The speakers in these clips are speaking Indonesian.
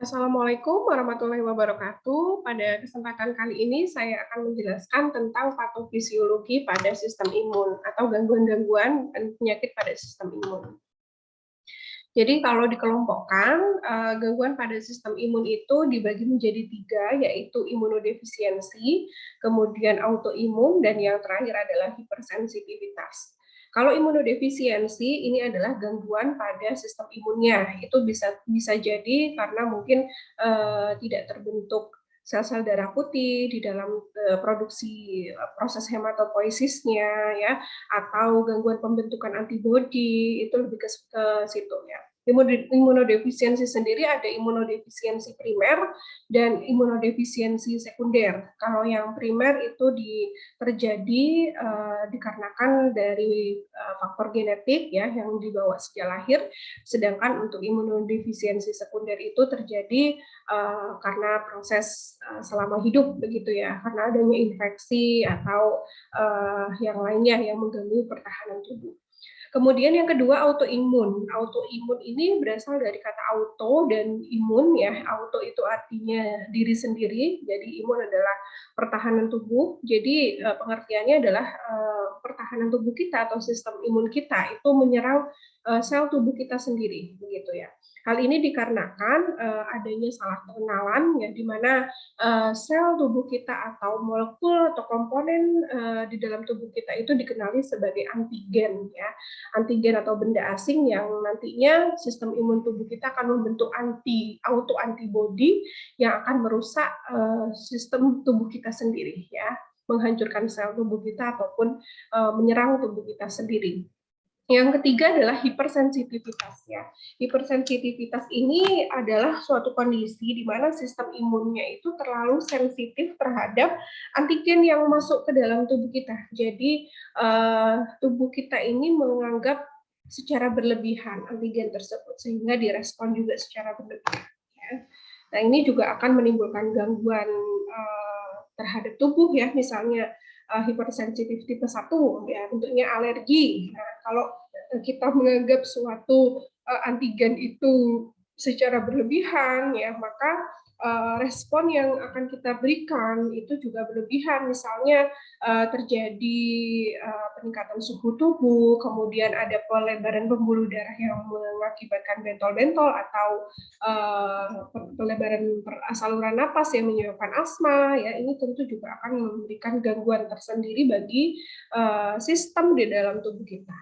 Assalamualaikum warahmatullahi wabarakatuh. Pada kesempatan kali ini saya akan menjelaskan tentang patofisiologi pada sistem imun atau gangguan-gangguan dan penyakit pada sistem imun. Jadi kalau dikelompokkan, gangguan pada sistem imun itu dibagi menjadi 3, yaitu imunodefisiensi, kemudian autoimun, dan yang terakhir adalah hipersensitivitas. Kalau imunodefisiensi ini adalah gangguan pada sistem imunnya, itu bisa jadi karena mungkin tidak terbentuk sel-sel darah putih di dalam produksi proses hematopoiesisnya, ya, atau gangguan pembentukan antibodi, itu lebih ke situ ya. Imunodefisiensi sendiri ada imunodefisiensi primer dan imunodefisiensi sekunder. Kalau yang primer itu terjadi dikarenakan dari faktor genetik ya yang dibawa sejak lahir, sedangkan untuk imunodefisiensi sekunder itu terjadi karena proses selama hidup begitu ya, karena adanya infeksi atau yang lainnya yang mengganggu pertahanan tubuh. Kemudian yang kedua autoimun. Autoimun ini berasal dari kata auto dan imun ya. Auto itu artinya diri sendiri. Jadi imun adalah pertahanan tubuh. Jadi pengertiannya adalah pertahanan tubuh kita atau sistem imun kita itu menyerang sel tubuh kita sendiri begitu ya. Hal ini dikarenakan adanya salah pengenalan ya, di mana sel tubuh kita atau molekul atau komponen di dalam tubuh kita itu dikenali sebagai antigen ya. Antigen atau benda asing yang nantinya sistem imun tubuh kita akan membentuk autoantibodi yang akan merusak sistem tubuh kita sendiri ya, menghancurkan sel tubuh kita ataupun menyerang tubuh kita sendiri. Yang ketiga adalah hipersensitivitas ya. Hipersensitivitas ini adalah suatu kondisi di mana sistem imunnya itu terlalu sensitif terhadap antigen yang masuk ke dalam tubuh kita. Jadi tubuh kita ini menganggap secara berlebihan antigen tersebut sehingga direspon juga secara berlebihan. Ya. Nah ini juga akan menimbulkan gangguan terhadap tubuh ya, misalnya hipersensitif tipe 1 ya, bentuknya alergi. Nah, kalau kita menganggap suatu antigen itu secara berlebihan ya, maka respon yang akan kita berikan itu juga berlebihan. Misalnya terjadi peningkatan suhu tubuh, kemudian ada pelebaran pembuluh darah yang mengakibatkan bentol-bentol atau pelebaran saluran napas yang menyebabkan asma ya, ini tentu juga akan memberikan gangguan tersendiri bagi sistem di dalam tubuh kita.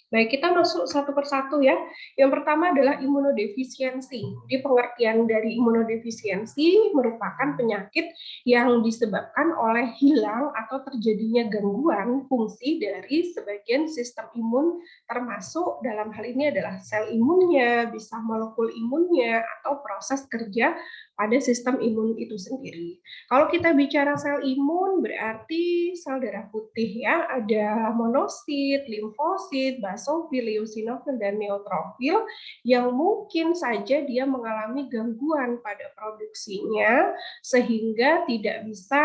Baik, kita masuk satu persatu ya. Yang pertama adalah imunodefisiensi. Jadi pengertian dari imunodefisiensi merupakan penyakit yang disebabkan oleh hilang atau terjadinya gangguan fungsi dari sebagian sistem imun, termasuk dalam hal ini adalah sel imunnya, bisa molekul imunnya, atau proses kerja pada sistem imun itu sendiri. Kalau kita bicara sel imun, berarti sel darah putih ya, ada monosit, limfosit, basofil, eosinofil, dan neutrofil yang mungkin saja dia mengalami gangguan pada produksinya sehingga tidak bisa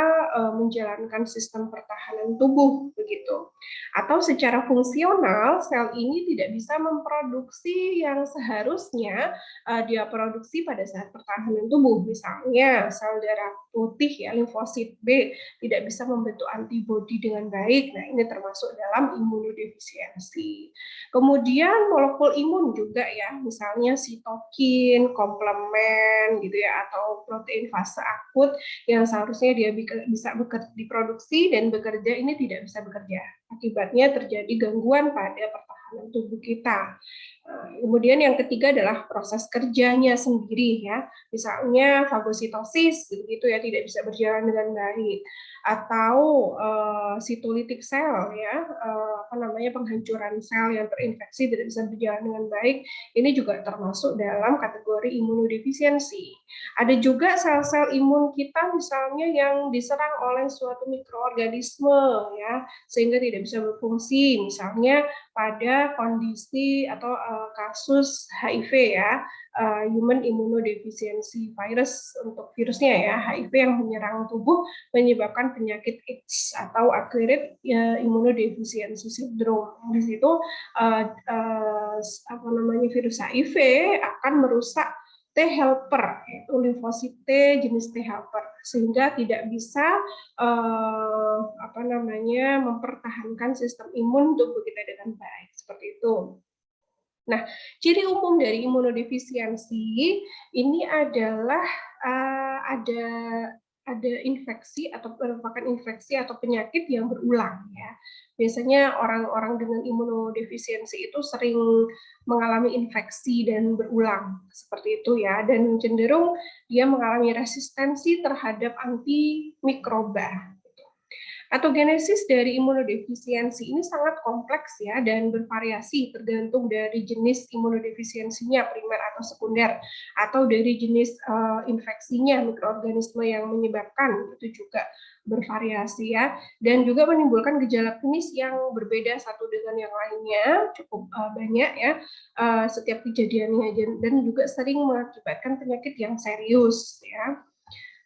menjalankan sistem pertahanan tubuh begitu. Atau secara fungsional sel ini tidak bisa memproduksi yang seharusnya dia produksi pada saat pertahanan tubuh. Misalnya sel darah putih ya, limfosit B tidak bisa membentuk antibodi dengan baik. Nah, ini termasuk dalam imunodefisiensi. Kemudian molekul imun juga ya, misalnya sitokin, komplement gitu ya, atau protein fase akut yang seharusnya dia bisa diproduksi dan bekerja, ini tidak bisa bekerja. Akibatnya terjadi gangguan pada pertahanan tubuh kita. Kemudian yang ketiga adalah proses kerjanya sendiri ya, misalnya fagositosis gitu ya, tidak bisa berjalan dengan baik, atau sitolitik sel ya, penghancuran sel yang terinfeksi tidak bisa berjalan dengan baik, ini juga termasuk dalam kategori imunodefisiensi. Ada juga sel-sel imun kita misalnya yang diserang oleh suatu mikroorganisme ya, sehingga tidak bisa berfungsi, misalnya pada kondisi atau kasus HIV ya, human immunodeficiency virus untuk virusnya ya, HIV yang menyerang tubuh menyebabkan penyakit AIDS atau acquired immunodeficiency syndrome. Di situ virus HIV akan merusak T helper, yaitu limfosit T jenis T helper, sehingga tidak bisa mempertahankan sistem imun tubuh kita dengan baik, seperti itu. Nah, ciri umum dari imunodefisiensi ini adalah ada infeksi atau merupakan infeksi atau penyakit yang berulang ya. Biasanya orang-orang dengan imunodefisiensi itu sering mengalami infeksi dan berulang seperti itu ya, dan cenderung dia mengalami resistensi terhadap antimikroba. Patogenesis dari imunodefisiensi ini sangat kompleks ya dan bervariasi tergantung dari jenis imunodefisiensinya primer atau sekunder atau dari jenis infeksinya, mikroorganisme yang menyebabkan itu juga bervariasi ya, dan juga menimbulkan gejala klinis yang berbeda satu dengan yang lainnya, cukup banyak ya setiap kejadiannya, dan juga sering mengakibatkan penyakit yang serius ya.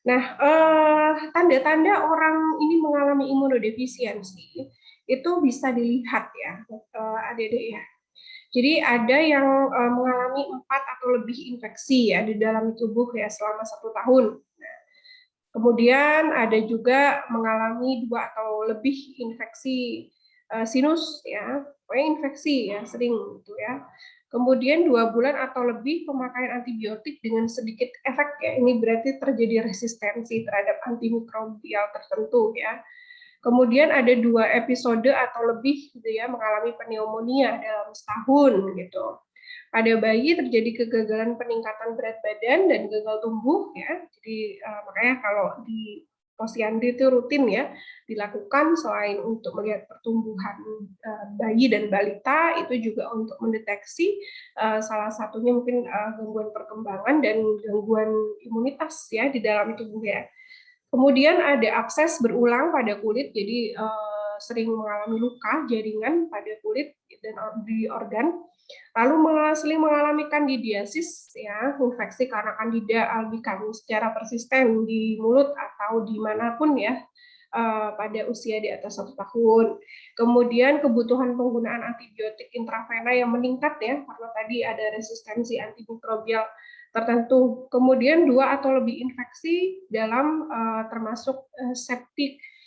Nah, tanda-tanda orang ini mengalami imunodefisiensi itu bisa dilihat ya, adik-adik ya. Jadi ada yang mengalami 4 atau lebih infeksi ya di dalam tubuh ya selama 1 tahun. Nah, kemudian ada juga mengalami 2 atau lebih infeksi sinus ya, pokoknya infeksi ya sering gitu ya. Kemudian 2 bulan atau lebih pemakaian antibiotik dengan sedikit efek ya, ini berarti terjadi resistensi terhadap antimikrobial tertentu ya. Kemudian ada 2 episode atau lebih gitu ya mengalami pneumonia dalam setahun gitu. Pada bayi terjadi kegagalan peningkatan berat badan dan gagal tumbuh ya. Jadi makanya kalau di posyandu itu rutin ya dilakukan selain untuk melihat pertumbuhan bayi dan balita, itu juga untuk mendeteksi salah satunya mungkin gangguan perkembangan dan gangguan imunitas ya di dalam tubuh ya. Kemudian ada abses berulang pada kulit, jadi sering mengalami luka jaringan pada kulit dan di organ. Lalu sering mengalami kandidiasis ya, infeksi karena Candida albicans secara persisten di mulut atau dimanapun ya pada usia di atas 1 tahun. Kemudian kebutuhan penggunaan antibiotik intravena yang meningkat ya, karena tadi ada resistensi antimikrobial tertentu. Kemudian 2 atau lebih infeksi dalam termasuk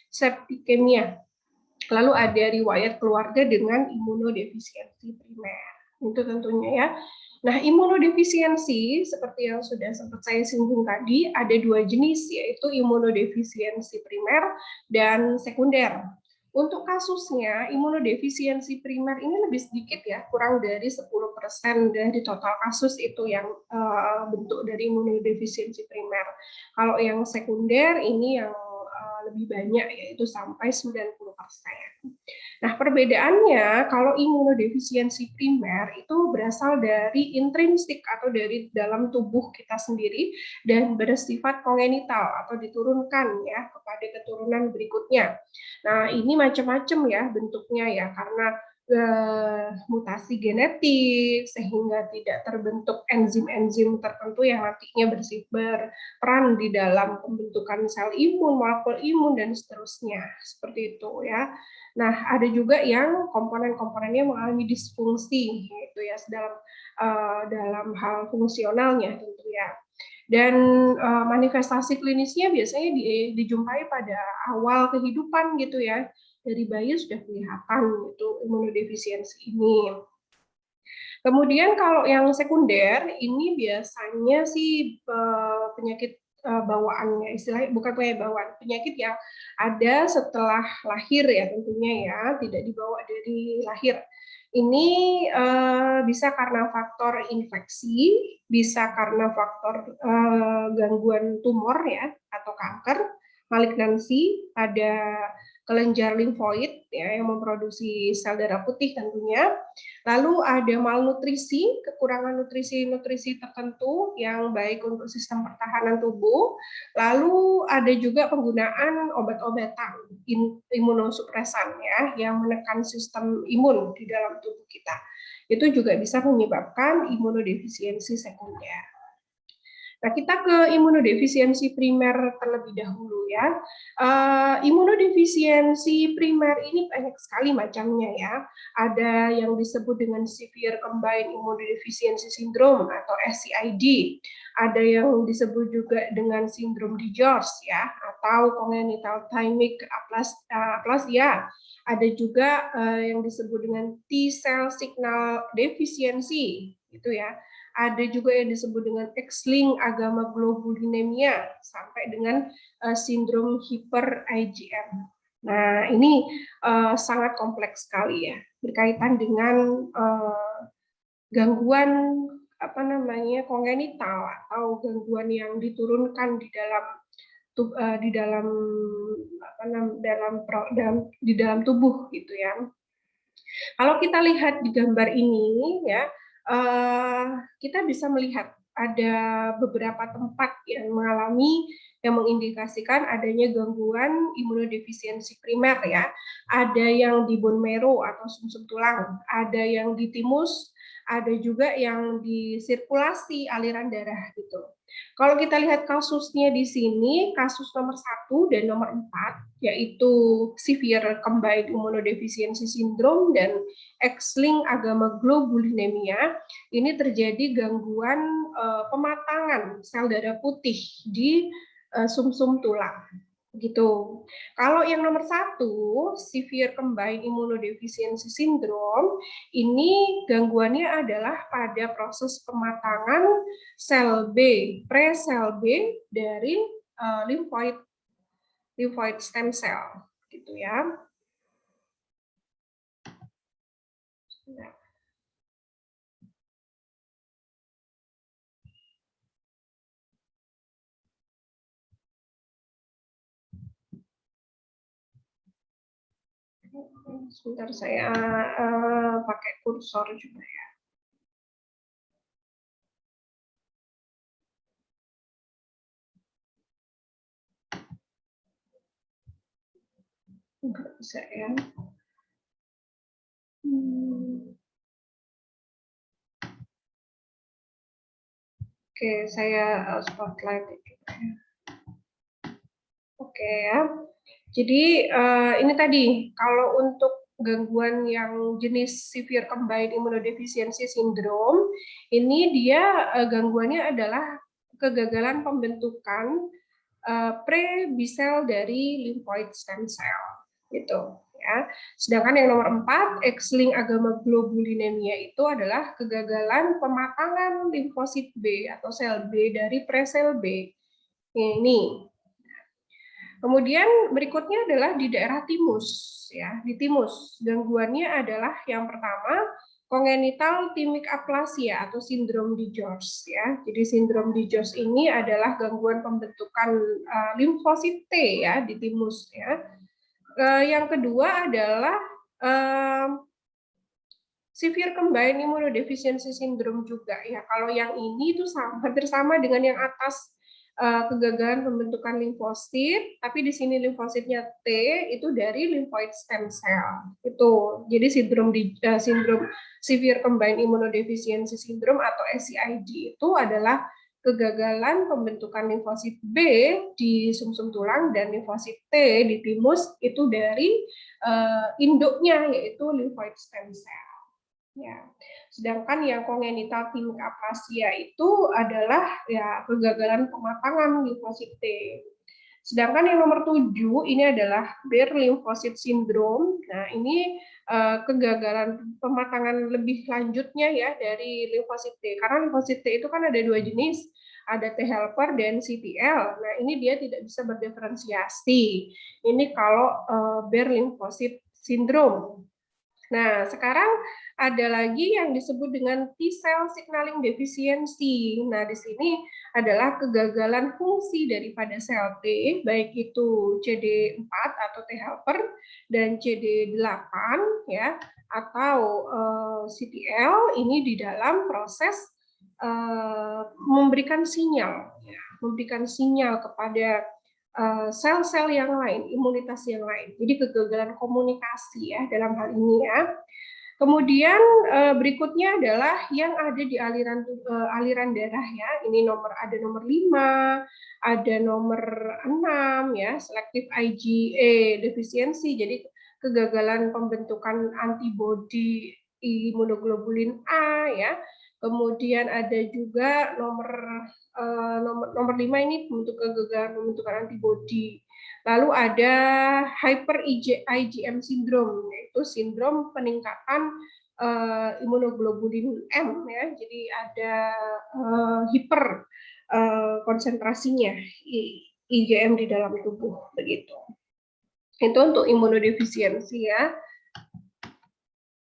septikemia. Lalu ada riwayat keluarga dengan imunodefisiensi primer. Itu tentunya ya. Nah, imunodefisiensi seperti yang sudah sempat saya singgung tadi, ada 2 jenis, yaitu imunodefisiensi primer dan sekunder. Untuk kasusnya, imunodefisiensi primer ini lebih sedikit ya, kurang dari 10% dari total kasus itu yang bentuk dari imunodefisiensi primer. Kalau yang sekunder ini yang lebih banyak, yaitu sampai 90%. Nah, perbedaannya kalau imunodefisiensi primer itu berasal dari intrinsik atau dari dalam tubuh kita sendiri dan bersifat kongenital atau diturunkan ya kepada keturunan berikutnya. Nah, ini macam-macam ya bentuknya ya, karena mutasi genetik sehingga tidak terbentuk enzim-enzim tertentu yang nantinya berperan di dalam pembentukan sel imun, molekul imun dan seterusnya seperti itu ya. Nah, ada juga yang komponen-komponennya mengalami disfungsi gitu ya dalam hal fungsionalnya tentu ya. Dan manifestasi klinisnya biasanya dijumpai pada awal kehidupan gitu ya. Dari bayi sudah kelihatan itu imunodefisiensi ini. Kemudian kalau yang sekunder ini biasanya sih penyakit bawaannya, istilahnya bukan penyakit yang ada setelah lahir ya tentunya ya, tidak dibawa dari lahir. Ini bisa karena faktor infeksi, bisa karena faktor gangguan tumor ya atau kanker, malignansi, ada kelenjar limfoid ya yang memproduksi sel darah putih tentunya. Lalu ada malnutrisi, kekurangan nutrisi-nutrisi tertentu yang baik untuk sistem pertahanan tubuh. Lalu ada juga penggunaan obat-obatan imunosupresan ya yang menekan sistem imun di dalam tubuh kita. Itu juga bisa menyebabkan imunodefisiensi sekunder. Nah, kita ke imunodefisiensi primer terlebih dahulu ya. Imunodefisiensi primer ini banyak sekali macamnya ya. Ada yang disebut dengan severe combined immunodeficiency syndrome atau SCID. Ada yang disebut juga dengan sindrom DiGeorge ya, atau congenital thymic aplasia. Ada juga yang disebut dengan T-cell signal deficiency, gitu ya. Ada juga yang disebut dengan X-linked agamaglobulinemia sampai dengan sindrom hyper IgM. Nah, ini sangat kompleks sekali ya, berkaitan dengan gangguan kongenital atau gangguan yang diturunkan di dalam tubuh gitu ya. Kalau kita lihat di gambar ini ya, kita bisa melihat ada beberapa tempat yang mengindikasikan adanya gangguan imunodefisiensi primer ya. Ada yang di bone marrow atau sumsum tulang, ada yang di timus, ada juga yang di sirkulasi aliran darah gitu. Kalau kita lihat kasusnya di sini, kasus nomor 1 dan nomor 4, yaitu severe combined immunodeficiency syndrome dan X-linked agamaglobulinemia, ini terjadi gangguan pematangan sel darah putih di sumsum tulang. Gitu. Kalau yang nomor 1, severe combined immunodeficiency syndrome, ini gangguannya adalah pada proses pematangan sel B, pre-sel B dari lymphoid stem cell, gitu ya. Nah. Sebentar saya pakai kursor juga ya. Enggak bisa ya. Oke, saya spotlight juga ya. Oke ya. Jadi ini tadi, kalau untuk gangguan yang jenis severe combined immunodeficiency syndrome, ini dia gangguannya adalah kegagalan pembentukan pre-B cell dari lymphoid stem cell, gitu ya. Sedangkan yang nomor 4, X-linked agamaglobulinemia itu adalah kegagalan pematangan limfosit B atau sel B dari pre-sel B. Ini. Kemudian berikutnya adalah di daerah timus, ya, di timus. Gangguannya adalah yang pertama congenital thymic aplasia atau sindrom DiGeorge, ya. Jadi sindrom DiGeorge ini adalah gangguan pembentukan limfosit T ya di timus, ya. Yang kedua adalah severe combined immunodeficiency syndrome juga ya. Kalau yang ini itu hampir sama dengan yang atas, kegagalan pembentukan limfosit, tapi di sini limfositnya T itu dari lymphoid stem cell. Itu. Jadi sindrom severe combined immunodeficiency syndrome atau SCID itu adalah kegagalan pembentukan limfosit B di sumsum tulang dan limfosit T di timus itu dari induknya yaitu lymphoid stem cell. Ya. Sedangkan yang congenital thymic aplasia itu adalah ya kegagalan pematangan limfosit T. Sedangkan yang nomor 7 ini adalah Behr lymphocyte syndrome. Nah, ini kegagalan pematangan lebih lanjutnya ya dari limfosit T. Karena limfosit T itu kan ada 2 jenis, ada T helper dan CTL. Nah, ini dia tidak bisa berdiferensiasi. Ini kalau Behr lymphocyte syndrome. Nah, sekarang ada lagi yang disebut dengan T-cell signaling deficiency. Nah, di sini adalah kegagalan fungsi daripada sel T, baik itu CD4 atau T helper dan CD8 ya, atau CTL ini di dalam proses memberikan sinyal kepada sel-sel yang lain, imunitas yang lain. Jadi kegagalan komunikasi ya dalam hal ini ya. Kemudian berikutnya adalah yang ada di aliran darah ya. Ini ada nomor 5, ada nomor 6 ya, selective IgA deficiency. Jadi kegagalan pembentukan antibodi imunoglobulin A ya. Kemudian ada juga nomor 5 ini untuk kegagalan pembentukan antibodi. Lalu ada hyper IgM syndrome, yaitu sindrom peningkatan imunoglobulin M ya. Jadi ada hiper konsentrasinya IgM di dalam tubuh begitu. Itu untuk imunodefisiensi ya.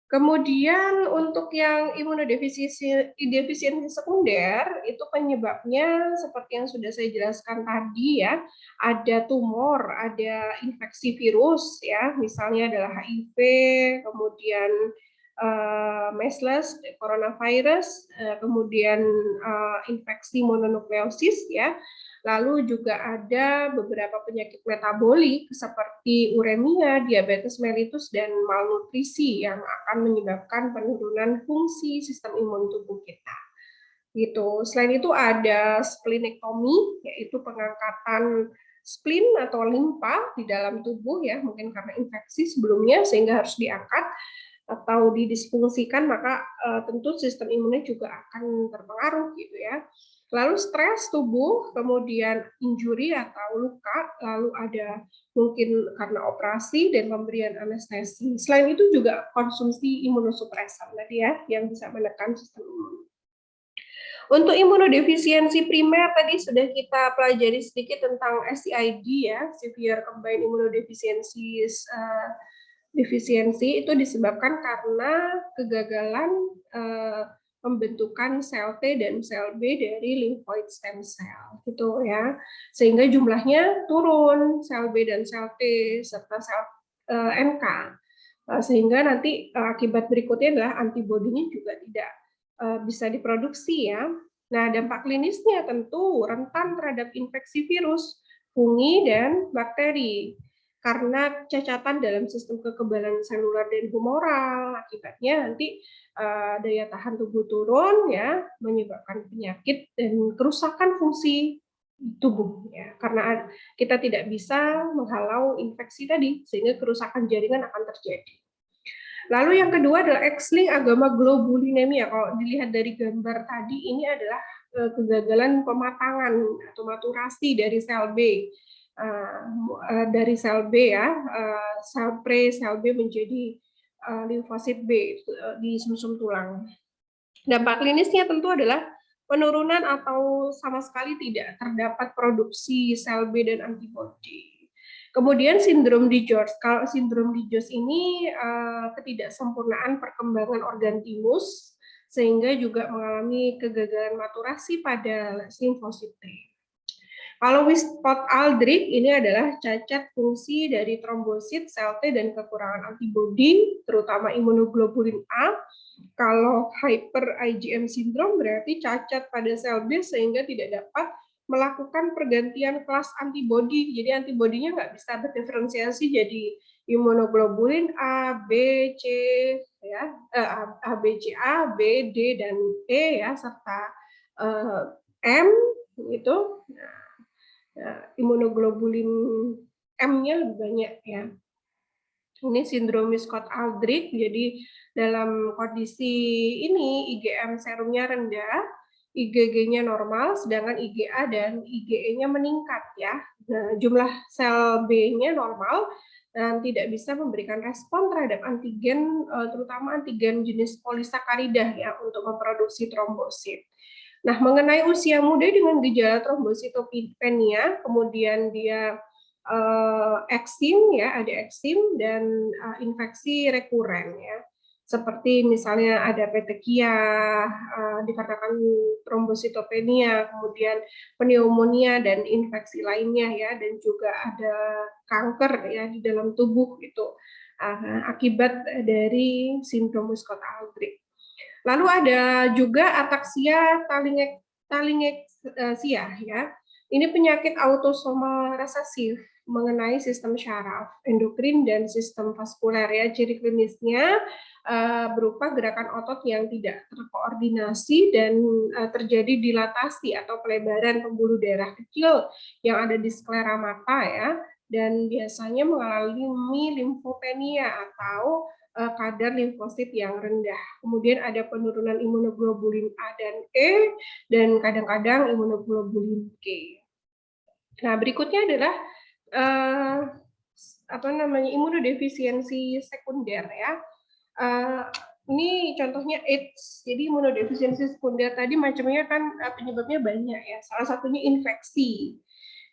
Kemudian untuk yang imunodefisiensi sekunder, itu penyebabnya seperti yang sudah saya jelaskan tadi ya, ada tumor, ada infeksi virus ya, misalnya adalah HIV, kemudian measles, coronavirus, kemudian infeksi mononukleosis ya. Lalu juga ada beberapa penyakit metabolik seperti uremia, diabetes mellitus, dan malnutrisi yang akan menyebabkan penurunan fungsi sistem imun tubuh kita. Gitu. Selain itu ada splenectomy, yaitu pengangkatan spleen atau limpa di dalam tubuh ya, mungkin karena infeksi sebelumnya sehingga harus diangkat atau didisfungsikan, maka tentu sistem imunnya juga akan terpengaruh gitu ya. Lalu stres tubuh, kemudian injuri atau luka, lalu ada mungkin karena operasi dan pemberian anestesi. Selain itu juga konsumsi imunosupresan tadi ya, yang bisa menekan sistem imun. Untuk imunodefisiensi primer tadi sudah kita pelajari sedikit tentang SCID ya, Severe Combined Immunodeficiency defisiensi itu disebabkan karena kegagalan pembentukan sel T dan sel B dari lymphoid stem cell gitu ya, sehingga jumlahnya turun sel B dan sel T serta sel NK, sehingga nanti akibat berikutnya adalah antibodinya juga tidak bisa diproduksi ya. Nah, dampak klinisnya tentu rentan terhadap infeksi virus, fungi, dan bakteri karena cacatan dalam sistem kekebalan seluler dan humoral. Akibatnya nanti daya tahan tubuh turun ya, menyebabkan penyakit dan kerusakan fungsi tubuh ya, karena kita tidak bisa menghalau infeksi tadi sehingga kerusakan jaringan akan terjadi. Lalu yang kedua adalah X-linked agamaglobulinemia. Kalau dilihat dari gambar tadi, ini adalah kegagalan pematangan atau maturasi dari sel B. Dari sel B ya, sel pre sel B menjadi limfosit B di sumsum tulang. Dampak klinisnya tentu adalah penurunan atau sama sekali tidak terdapat produksi sel B dan antibodi. Kemudian sindrom DiGeorge. Kalau sindrom DiGeorge ini ketidaksempurnaan perkembangan organ timus sehingga juga mengalami kegagalan maturasi pada limfosit T. Kalau Wisport-Aldrich ini adalah cacat fungsi dari trombosit, sel T, dan kekurangan antibodi, terutama imunoglobulin A. Kalau hyper IgM syndrome berarti cacat pada sel B sehingga tidak dapat melakukan pergantian kelas antibodi. Jadi antibodinya nggak bisa berdiferensiasi jadi imunoglobulin A, B, C, ya, A, B, C, A, B, D, dan E ya, serta M gitu. Nah, imunoglobulin M-nya lebih banyak ya. Ini sindrom Wiskott-Aldrich. Jadi dalam kondisi ini IgM serumnya rendah, IgG-nya normal, sedangkan IgA dan IgE-nya meningkat ya. Nah, jumlah sel B-nya normal dan tidak bisa memberikan respon terhadap antigen, terutama antigen jenis polisakaridah ya untuk memproduksi trombosit. Nah, mengenai usia muda dengan gejala trombositopenia, kemudian dia eksim ya, ada eksim dan infeksi rekuren ya, seperti misalnya ada petekia dikarenakan trombositopenia, kemudian pneumonia dan infeksi lainnya ya, dan juga ada kanker ya di dalam tubuh gitu akibat dari sindrom Wiskott-Aldrich. Lalu ada juga ataksia talingeksia ya. Ini penyakit autosomal resesif. mengenai sistem syaraf, endokrin, dan sistem vaskuler ya. Ciri klinisnya berupa gerakan otot yang tidak terkoordinasi dan terjadi dilatasi atau pelebaran pembuluh darah kecil yang ada di sklera mata ya, dan biasanya mengalami limfopenia atau kadar limfosit yang rendah. Kemudian ada penurunan imunoglobulin A dan E dan kadang-kadang imunoglobulin K. Nah, berikutnya adalah imunodefisiensi sekunder ya. Ini contohnya AIDS. Jadi imunodefisiensi sekunder tadi macamnya kan penyebabnya banyak ya. Salah satunya infeksi.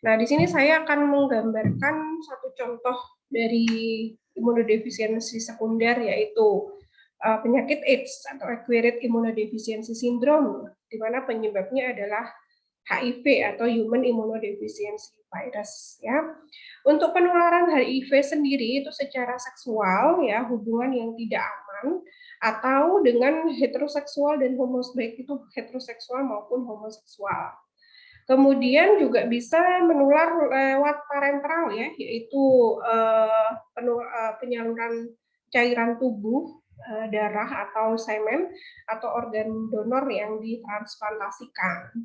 Nah, di sini saya akan menggambarkan satu contoh dari imunodefisiensi sekunder, yaitu penyakit AIDS atau Acquired Immunodeficiency Syndrome, di mana penyebabnya adalah HIV atau Human Immunodeficiency Virus ya. Untuk penularan HIV sendiri itu secara seksual ya, hubungan yang tidak aman atau dengan heteroseksual dan homoseksual, baik itu heteroseksual maupun homoseksual. Kemudian juga bisa menular lewat parenteral ya, yaitu penyaluran cairan tubuh, darah atau semen atau organ donor yang ditransplantasikan.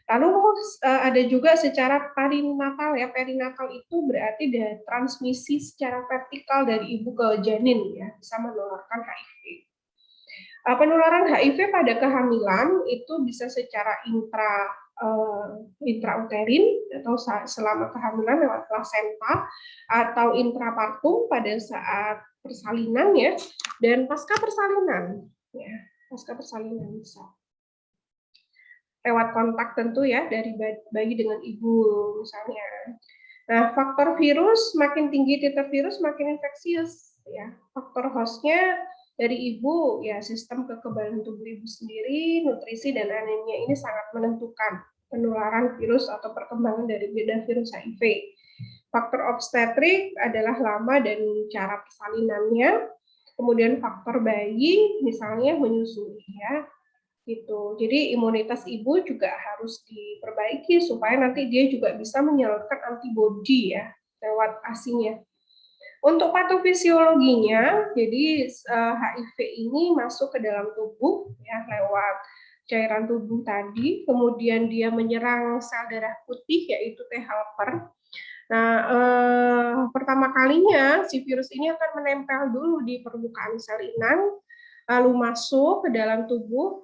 Lalu ada juga secara perinatal ya. Perinatal itu berarti dari transmisi secara vertikal dari ibu ke janin ya, bisa menularkan HIV. Penularan HIV pada kehamilan itu bisa secara intrauterin atau selama kehamilan lewat plasenta, atau intrapartum pada saat persalinan ya, dan pasca persalinan ya, pasca persalinan bisa lewat kontak tentu ya, dari bayi dengan ibu misalnya. Nah, faktor virus makin tinggi titer virus makin infeksius ya. Faktor hostnya dari ibu ya, sistem kekebalan tubuh ibu sendiri, nutrisi dan anemia ini sangat menentukan penularan virus atau perkembangan dari beda virus HIV. Faktor obstetrik adalah lama dan cara persalinannya. Kemudian faktor bayi misalnya menyusui ya. Gitu. Jadi imunitas ibu juga harus diperbaiki supaya nanti dia juga bisa menyalurkan antibodi ya lewat ASI-nya. Untuk patofisiologinya, jadi HIV ini masuk ke dalam tubuh ya lewat cairan tubuh tadi, kemudian dia menyerang sel darah putih yaitu T helper. Nah, pertama kalinya si virus ini akan menempel dulu di permukaan sel inang, lalu masuk ke dalam tubuh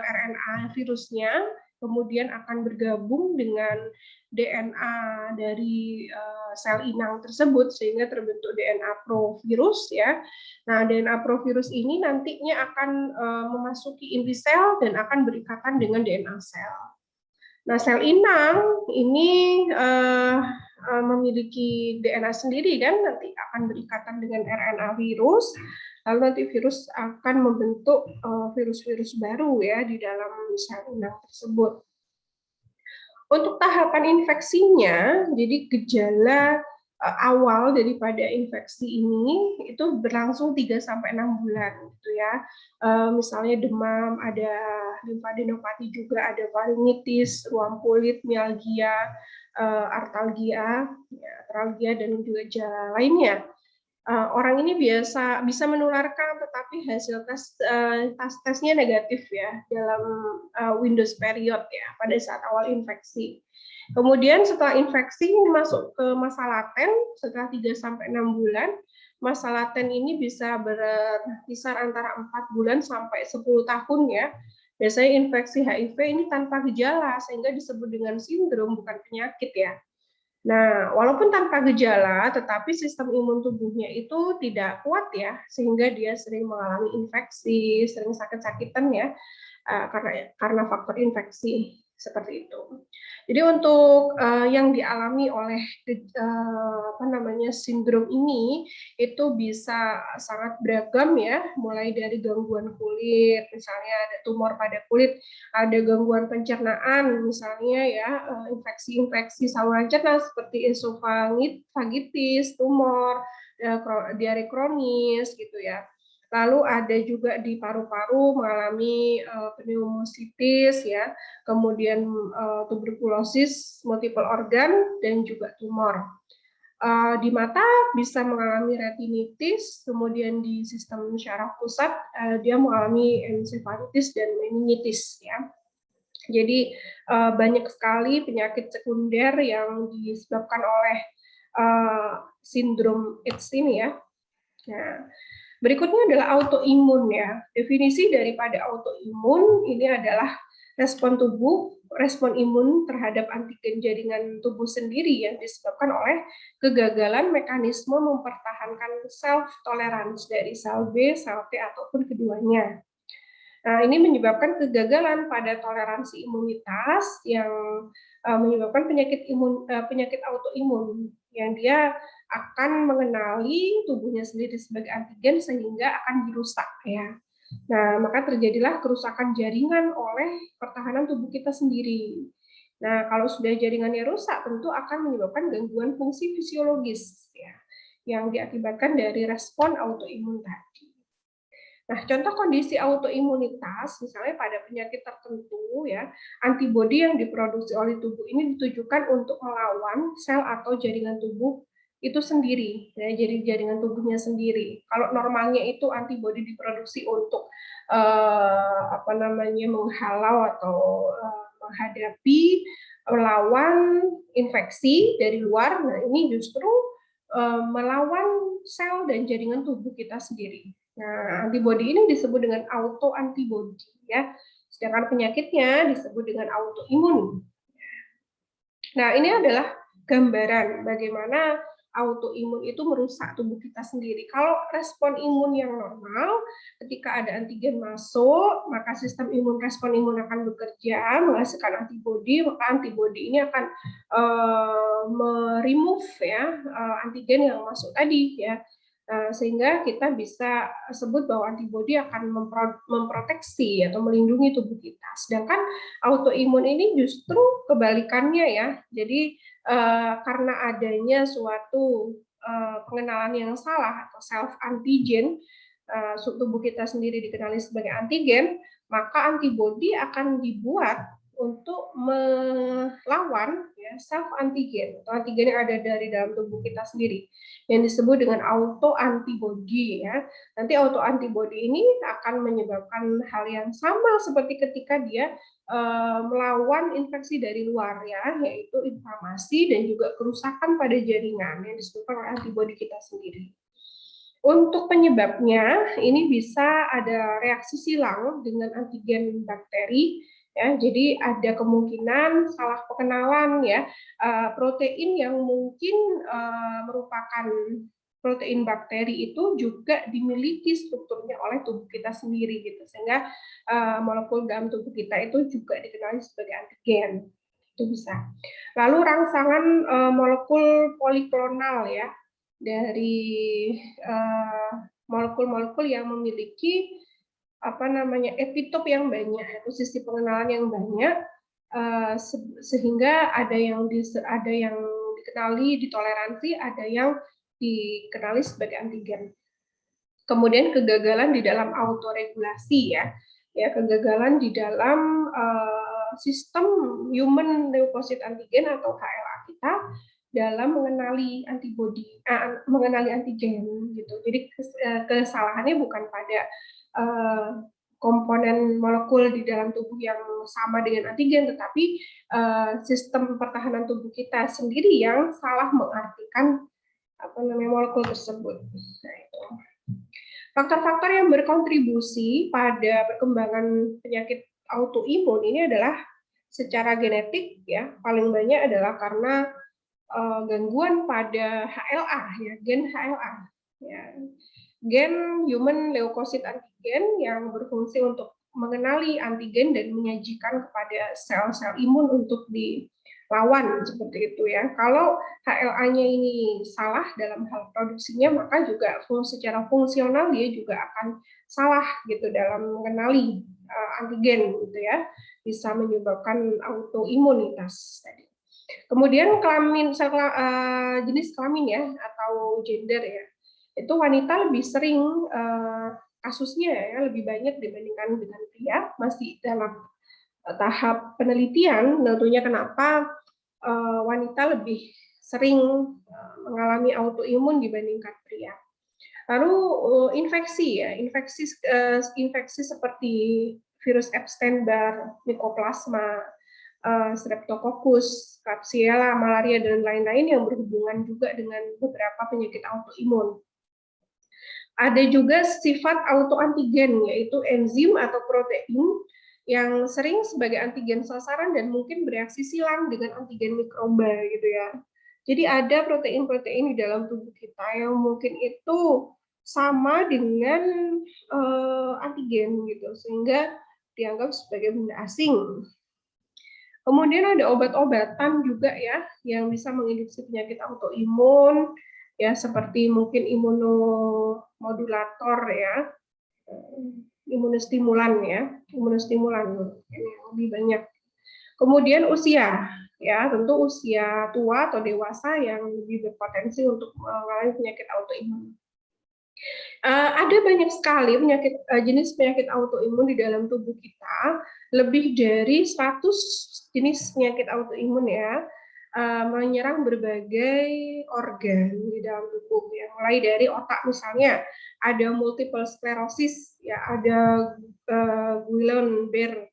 RNA virusnya, kemudian akan bergabung dengan DNA dari sel inang tersebut sehingga terbentuk DNA provirus ya. Nah, DNA provirus ini nantinya akan memasuki inti sel dan akan berikatan dengan DNA sel. Nah, sel inang ini memiliki DNA sendiri dan nanti akan berikatan dengan RNA virus. Lalu nanti virus akan membentuk virus-virus baru ya di dalam sel inang tersebut. Untuk tahapan infeksinya, jadi gejala awal daripada infeksi ini itu berlangsung 3-6 bulan gitu ya. Misalnya demam, ada limfadenopati juga, ada faringitis, ruam kulit, mialgia, artalgia, dan juga gejala lainnya. Orang ini bisa menularkan, tetapi hasil tesnya negatif ya dalam Windows period ya pada saat awal infeksi. Kemudian setelah infeksi ini masuk ke masa laten setelah 3-6 bulan. Masa laten ini bisa berkisar antara 4 bulan sampai 10 tahun ya. Biasanya infeksi HIV ini tanpa gejala sehingga disebut dengan sindrom, bukan penyakit ya. Nah, walaupun tanpa gejala, tetapi sistem imun tubuhnya itu tidak kuat ya, sehingga dia sering mengalami infeksi, sering sakit-sakitan ya, karena faktor infeksi seperti itu. Jadi untuk yang dialami oleh sindrom ini itu bisa sangat beragam ya, mulai dari gangguan kulit, misalnya ada tumor pada kulit, ada gangguan pencernaan, misalnya ya infeksi-infeksi saluran cerna seperti esofagitis, tumor, diare kronis gitu ya. Lalu ada juga di paru-paru mengalami pneumositis ya, kemudian tuberkulosis, multiple organ dan juga tumor. Di mata bisa mengalami retinitis, kemudian di sistem syaraf pusat dia mengalami ensefalitis dan meningitis ya. Jadi banyak sekali penyakit sekunder yang disebabkan oleh sindrom AIDS ini ya. Nah, berikutnya adalah autoimun ya. Definisi daripada autoimun ini adalah respon imun terhadap antigen jaringan tubuh sendiri yang disebabkan oleh kegagalan mekanisme mempertahankan self tolerance dari sel B, sel T ataupun keduanya. Nah, ini menyebabkan kegagalan pada toleransi imunitas yang menyebabkan penyakit autoimun yang dia akan mengenali tubuhnya sendiri sebagai antigen sehingga akan dirusak ya. Nah, maka terjadilah kerusakan jaringan oleh pertahanan tubuh kita sendiri. Nah, kalau sudah jaringannya rusak, tentu akan menyebabkan gangguan fungsi fisiologis ya, yang diakibatkan dari respon autoimun tadi. Nah, contoh kondisi autoimunitas, misalnya pada penyakit tertentu ya, antibodi yang diproduksi oleh tubuh ini ditujukan untuk melawan sel atau jaringan tubuh itu sendiri, ya, jadi jaringan tubuhnya sendiri. Kalau normalnya itu antibodi diproduksi untuk menghalau atau menghadapi melawan infeksi dari luar, nah ini justru melawan sel dan jaringan tubuh kita sendiri. Nah, antibodi ini disebut dengan autoantibodi ya. Sedangkan penyakitnya disebut dengan autoimun. Nah, ini adalah gambaran bagaimana autoimun itu merusak tubuh kita sendiri. Kalau respon imun yang normal, ketika ada antigen masuk, maka sistem respon imun akan bekerja, menghasilkan antibodi, maka antibodi ini akan meremove ya antigen yang masuk tadi ya. Sehingga kita bisa sebut bahwa antibodi akan memproteksi atau melindungi tubuh kita. Sedangkan autoimun ini justru kebalikannya ya. Jadi karena adanya suatu pengenalan yang salah atau self antigen, tubuh kita sendiri dikenali sebagai antigen, maka antibodi akan dibuat untuk melawan ya, self antigen atau antigen yang ada dari dalam tubuh kita sendiri yang disebut dengan autoantibodi ya. Nanti autoantibodi ini akan menyebabkan hal yang sama seperti ketika dia melawan infeksi dari luar ya, yaitu inflamasi dan juga kerusakan pada jaringan yang disebabkan oleh antibodi kita sendiri. Untuk penyebabnya ini bisa ada reaksi silang dengan antigen bakteri ya, jadi ada kemungkinan salah pengenalan ya protein yang mungkin merupakan protein bakteri itu juga dimiliki strukturnya oleh tubuh kita sendiri gitu, sehingga molekul dalam tubuh kita itu juga dikenali sebagai antigen, itu bisa. Lalu rangsangan molekul poliklonal ya dari molekul-molekul yang memiliki epitop yang banyak, posisi pengenalan yang banyak, sehingga ada yang dikenali ditoleransi, ada yang dikenali sebagai antigen. Kemudian kegagalan di dalam autoregulasi ya kegagalan di dalam sistem human leukosit antigen atau HLA kita dalam mengenali mengenali antigen gitu. Jadi kesalahannya bukan pada komponen molekul di dalam tubuh yang sama dengan antigen, tetapi sistem pertahanan tubuh kita sendiri yang salah mengartikan molekul tersebut. Nah, itu. Faktor-faktor yang berkontribusi pada perkembangan penyakit autoimun ini adalah secara genetik ya, paling banyak adalah karena gangguan pada HLA ya, gen HLA ya. Gen human leukosit antigen yang berfungsi untuk mengenali antigen dan menyajikan kepada sel-sel imun untuk dilawan seperti itu ya. Kalau HLA-nya ini salah dalam hal produksinya, maka juga secara fungsional dia juga akan salah gitu dalam mengenali antigen gitu ya, bisa menyebabkan autoimunitas tadi. Kemudian jenis kelamin ya atau gender ya, itu wanita lebih sering kasusnya ya lebih banyak dibandingkan dengan pria, masih dalam tahap penelitian tentunya kenapa wanita lebih sering mengalami autoimun dibandingkan pria. Lalu infeksi ya, infeksi seperti virus Epstein-Barr, Mycoplasma, Streptococcus, Klebsiella, malaria dan lain-lain yang berhubungan juga dengan beberapa penyakit autoimun. Ada juga sifat autoantigen, yaitu enzim atau protein yang sering sebagai antigen sasaran dan mungkin bereaksi silang dengan antigen mikroba gitu ya. Jadi ada protein-protein di dalam tubuh kita yang mungkin itu sama dengan antigen gitu, sehingga dianggap sebagai benda asing. Kemudian ada obat-obatan juga ya yang bisa menginduksi penyakit autoimun ya, seperti mungkin imunomodulator ya, imunostimulan ya, imunostimulan yang lebih banyak. Kemudian usia ya, tentu usia tua atau dewasa yang lebih berpotensi untuk mengalami penyakit autoimun. Ada banyak sekali jenis penyakit autoimun di dalam tubuh kita, lebih dari 100 jenis penyakit autoimun ya, menyerang berbagai organ di dalam tubuh, ya. Mulai dari otak misalnya, ada multiple sclerosis, ya, ada Guillain-Barré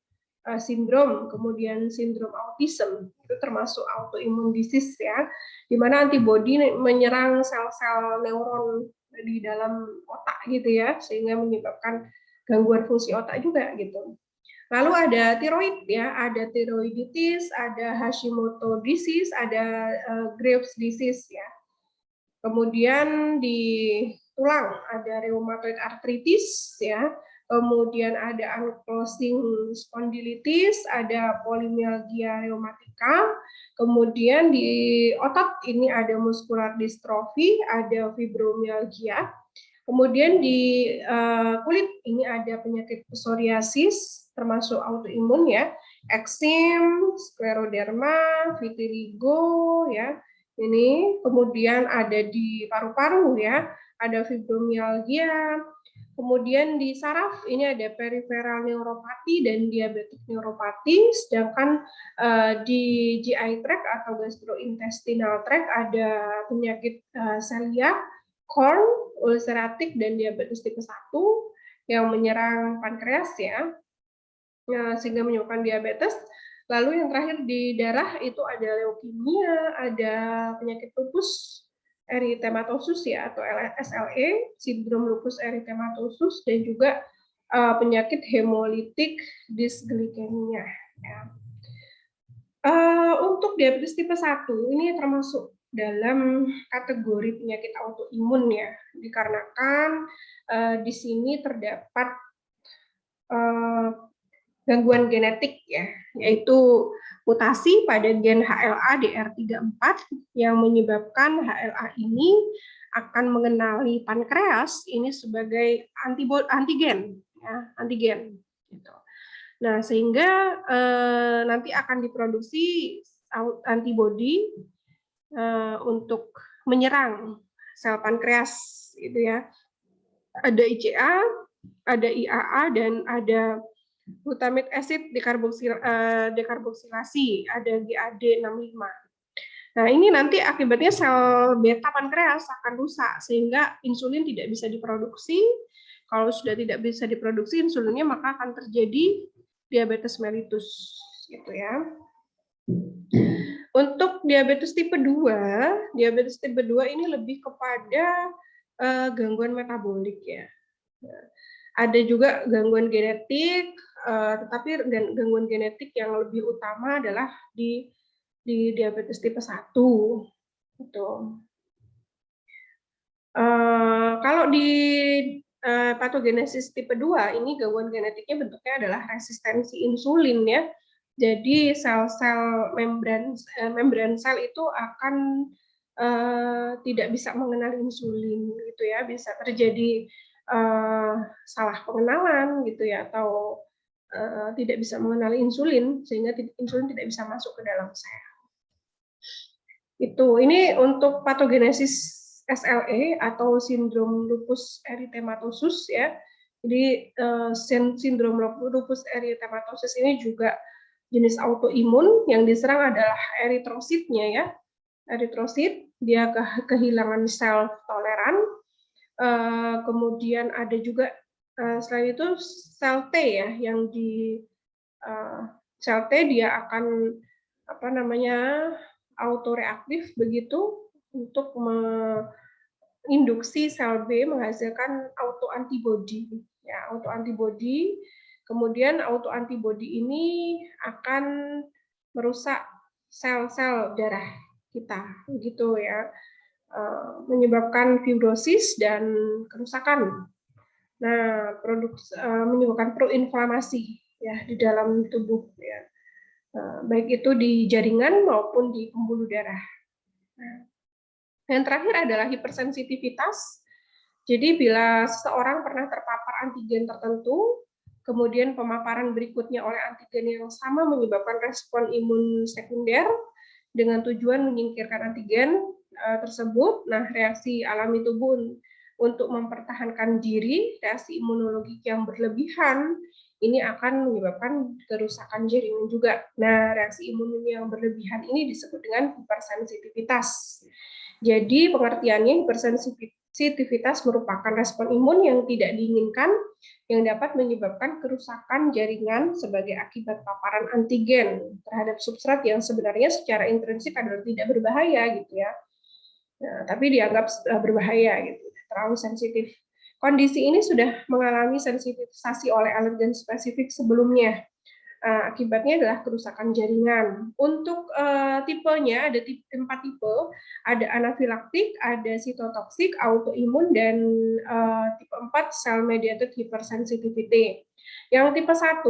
syndrome, kemudian sindrom autism, itu termasuk autoimun disease ya, di mana antibodi menyerang sel-sel neuron di dalam otak gitu ya, sehingga menyebabkan gangguan fungsi otak juga gitu. Lalu ada tiroid ya, ada tiroiditis, ada Hashimoto disease, ada Graves disease ya. Kemudian di tulang ada rheumatoid arthritis ya. Kemudian ada ankylosing spondylitis, ada polymyalgia rheumatica. Kemudian di otot ini ada muscular dystrophy, ada fibromyalgia. Kemudian di kulit ini ada penyakit psoriasis, termasuk autoimun ya, eksim, skleroderma, vitiligo ya. Ini kemudian ada di paru-paru ya, ada fibromyalgia. Kemudian di saraf ini ada peripheral neuropati dan diabetic neuropati, sedangkan di GI tract atau gastrointestinal tract ada penyakit celiac, Crohn, ulceratif, dan diabetes tipe 1 yang menyerang pankreas ya, sehingga menyebabkan diabetes. Lalu yang terakhir di darah itu ada leukemia, ada penyakit lupus erythematosus ya atau SLE, sindrom lupus erythematosus, dan juga penyakit hemolitik dysglikemia. Ya. Untuk diabetes tipe 1 ini termasuk dalam kategori penyakit autoimun ya, dikarenakan di sini terdapat gangguan genetik ya, yaitu mutasi pada gen HLA DR34 yang menyebabkan HLA ini akan mengenali pankreas ini sebagai antigen ya, antigen gitu. Nah, sehingga nanti akan diproduksi antibodi untuk menyerang sel pankreas gitu ya. Ada ICA, ada IAA, dan ada glutamate acid dekarboksilasi, ada GAD65. Nah, ini nanti akibatnya sel beta pankreas akan rusak sehingga insulin tidak bisa diproduksi. Kalau sudah tidak bisa diproduksi insulinnya, maka akan terjadi diabetes mellitus gitu ya. Untuk diabetes tipe 2 ini lebih kepada gangguan metabolik ya. Ada juga gangguan genetik, tetapi gangguan genetik yang lebih utama adalah di diabetes tipe 1 gitu. Kalau di patogenesis tipe 2 ini gangguan genetiknya bentuknya adalah resistensi insulin ya. Jadi sel-sel membran sel itu akan tidak bisa mengenali insulin gitu ya, bisa terjadi salah pengenalan gitu ya, atau tidak bisa mengenali insulin sehingga insulin tidak bisa masuk ke dalam sel. Itu ini untuk patogenesis SLE atau sindrom lupus erythematosus ya. Jadi sindrom lupus erythematosus ini juga jenis autoimun, yang diserang adalah eritrositnya ya. eritrosit, dia kehilangan sel toleran. Kemudian ada juga selain itu sel T ya, yang di sel T dia akan autoreaktif begitu untuk induksi sel B menghasilkan autoantibody. Ya, autoantibody. Kemudian autoantibody ini akan merusak sel-sel darah kita, gitu ya, menyebabkan fibrosis dan kerusakan. Nah, menyebabkan proinflamasi ya di dalam tubuh ya, baik itu di jaringan maupun di pembuluh darah. Nah, yang terakhir adalah hipersensitivitas. Jadi bila seseorang pernah terpapar antigen tertentu, kemudian pemaparan berikutnya oleh antigen yang sama menyebabkan respon imun sekunder dengan tujuan menyingkirkan antigen tersebut. Nah, reaksi alami tubuh untuk mempertahankan diri, reaksi imunologik yang berlebihan, ini akan menyebabkan kerusakan jaringan juga. Nah, reaksi imun yang berlebihan ini disebut dengan hipersensitivitas. Jadi pengertiannya hipersensitivitas merupakan respon imun yang tidak diinginkan yang dapat menyebabkan kerusakan jaringan sebagai akibat paparan antigen terhadap substrat yang sebenarnya secara intrinsik adalah tidak berbahaya gitu ya. Nah, tapi dianggap berbahaya gitu, terlalu sensitif. Kondisi ini sudah mengalami sensitisasi oleh alergen spesifik sebelumnya. Akibatnya adalah kerusakan jaringan. Untuk tipenya ada 4 tipe, ada anafilaktik, ada sitotoksik, autoimun, dan tipe 4 cell mediated hypersensitivity. Yang tipe 1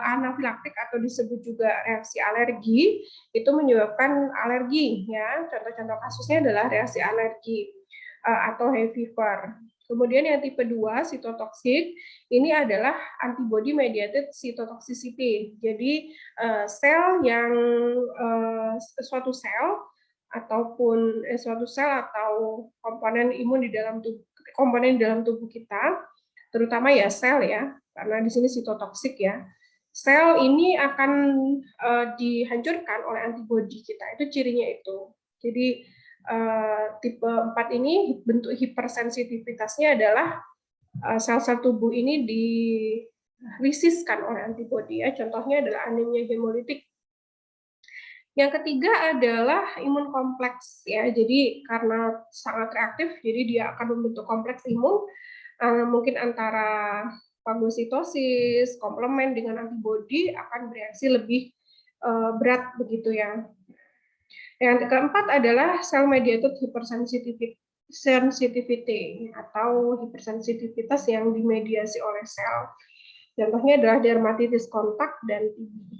anafilaktik atau disebut juga reaksi alergi, itu menyebabkan alergi ya. Contoh-contoh kasusnya adalah reaksi alergi atau high fever. Kemudian yang tipe 2, sitotoksik, ini adalah antibody mediated cytotoxicity. Jadi sel yang suatu sel ataupun suatu sel atau komponen imun di dalam tubuh kita, terutama ya sel ya, karena di sini sitotoksik ya. Sel ini akan dihancurkan oleh antibody kita. Itu cirinya itu. Jadi tipe 4 ini bentuk hipersensitivitasnya adalah sel-sel tubuh ini dirisiskan oleh antibodi ya. Contohnya adalah anemia hemolitik. Yang ketiga adalah imun kompleks ya. Jadi karena sangat reaktif, jadi dia akan membentuk kompleks imun mungkin antara fagositosis, komplement dengan antibodi akan bereaksi lebih berat begitu ya. Yang keempat adalah cell mediated hypersensitivity atau hipersensitivitas yang dimediasi oleh sel. Contohnya adalah dermatitis kontak dan TB.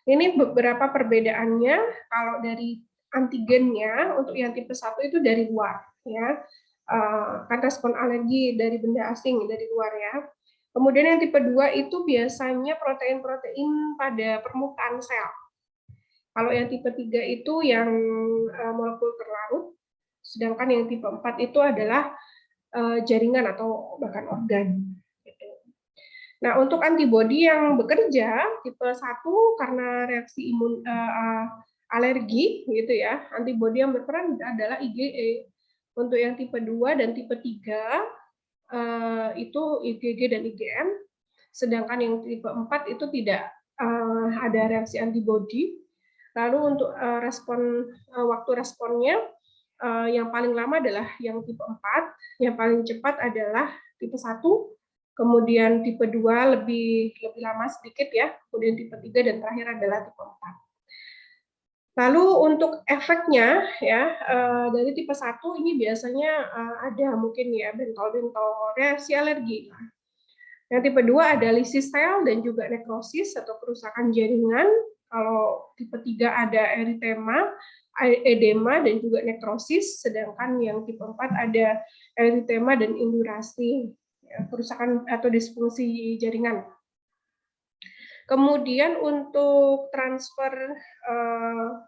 Ini beberapa perbedaannya. Kalau dari antigennya untuk yang tipe 1 itu dari luar ya. Kan respon alergi dari benda asing dari luar ya. Kemudian yang tipe 2 itu biasanya protein-protein pada permukaan sel. Kalau yang tipe 3 itu yang molekul terlarut, sedangkan yang tipe 4 itu adalah jaringan atau bahkan organ. Nah, untuk antibodi yang bekerja tipe 1 karena reaksi imun alergi gitu ya, antibodi yang berperan adalah IgE. Untuk yang tipe 2 dan tipe 3 itu IgG dan IgM, sedangkan yang tipe 4 itu tidak ada reaksi antibodi. Lalu untuk waktu responnya yang paling lama adalah yang tipe 4, yang paling cepat adalah tipe 1, kemudian tipe 2 lebih lama sedikit ya, kemudian tipe 3 dan terakhir adalah tipe 4. Lalu untuk efeknya ya dari tipe 1 ini biasanya ada mungkin ya bentol-bentol reaksi alergi. Yang tipe 2 ada lisis sel dan juga nekrosis atau kerusakan jaringan. Kalau tipe 3 ada eritema, edema dan juga nekrosis, sedangkan yang tipe 4 ada eritema dan indurasi, ya, kerusakan atau disfungsi jaringan. Kemudian untuk transfer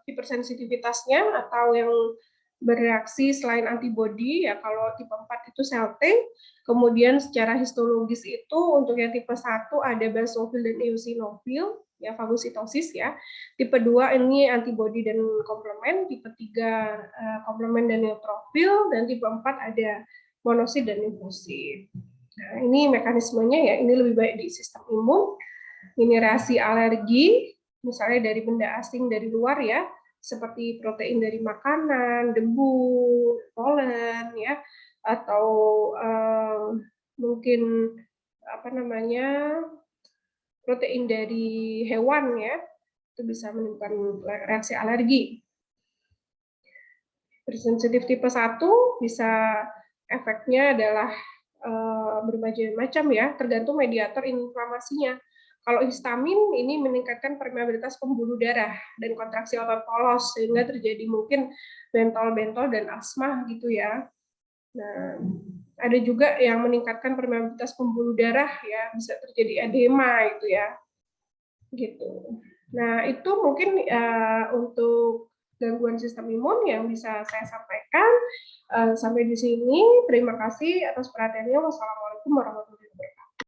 hipersensitivitasnya atau yang bereaksi selain antibodi ya, kalau tipe 4 itu sel T. Kemudian secara histologis itu untuk yang tipe 1 ada basophil dan eosinofil. ya fagositosis ya. Tipe 2 ini antibodi dan komplement, tipe 3 komplement dan neutrofil, dan tipe 4 ada monosit dan limfosit. Nah, ini mekanismenya ya, ini lebih baik di sistem imun. Ini reaksi alergi, misalnya dari benda asing dari luar ya, seperti protein dari makanan, debu, polen ya, atau mungkin apa namanya protein dari hewan ya, itu bisa menimbulkan reaksi alergi. Bersensitif tipe 1 bisa efeknya adalah berbagai macam ya, tergantung mediator inflamasinya. Kalau histamin ini meningkatkan permeabilitas pembuluh darah dan kontraksi otot polos sehingga terjadi mungkin bentol-bentol dan asma gitu ya. Nah, ada juga yang meningkatkan permeabilitas pembuluh darah ya, bisa terjadi edema itu ya. Gitu. Nah, itu mungkin untuk gangguan sistem imun yang bisa saya sampaikan. Sampai di sini, terima kasih atas perhatiannya. Wassalamualaikum warahmatullahi wabarakatuh.